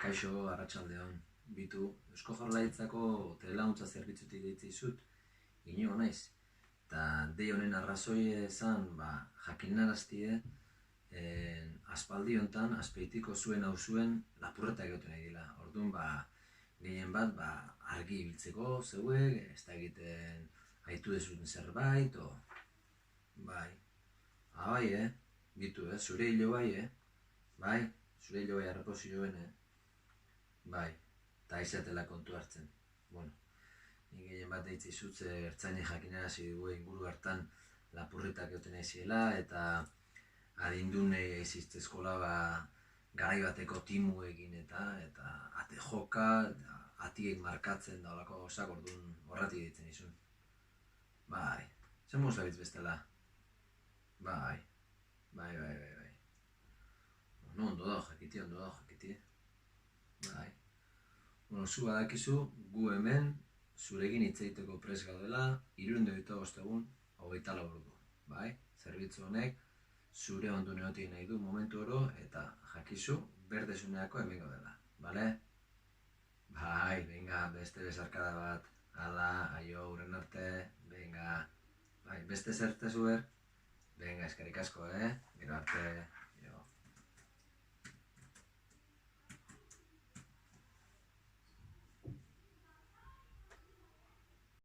Kaixo, arratsaldeon. Bitu, Eusko Jaurlaritzako telelaguntza zerbitzutik deitzi zut, Inigo naiz. Eta dei honen arrazoi esan, jakinaraztie, aspaldi hontan, azpeitiko zuen zuen lapurreta egoten nahi dila. Orduan, gehien bat, argi ibiltzeko zeuek, ez da egiten haitu dezuten zerbait, bai. Bai, bitu, zure hilo bai, bai, zure hilo bai arreposio bai, eta aizatela kontu hartzen. Bueno, nik gehien bat deitzi zutze ertzaine jakinarazi dugu inguru hartan lapurretak egoten aiziela, eta adindunei aizizte eskola garai bateko timu egin eta ate joka, atiek markatzen da olako gauzak, orduan horretik ditzen izun. Bai, zen mozabitz bestela? Bai. No, ondo da jakiti. Bai. Bueno, zu badakizu, gu hemen, zurekin hitz egiteko prest gaudela, 325 egun, 24 ordu. Bai? Zerbitzu honek, zure ondo neotik nahi du momentu oro, eta jakizu, berdezuneako hemen gaudela. Bale? Bai, venga, beste besarkada bat. Hala, aio, uren arte, venga. Bai, beste zertezu Venga, eskerrik asko, gero arte. Jo.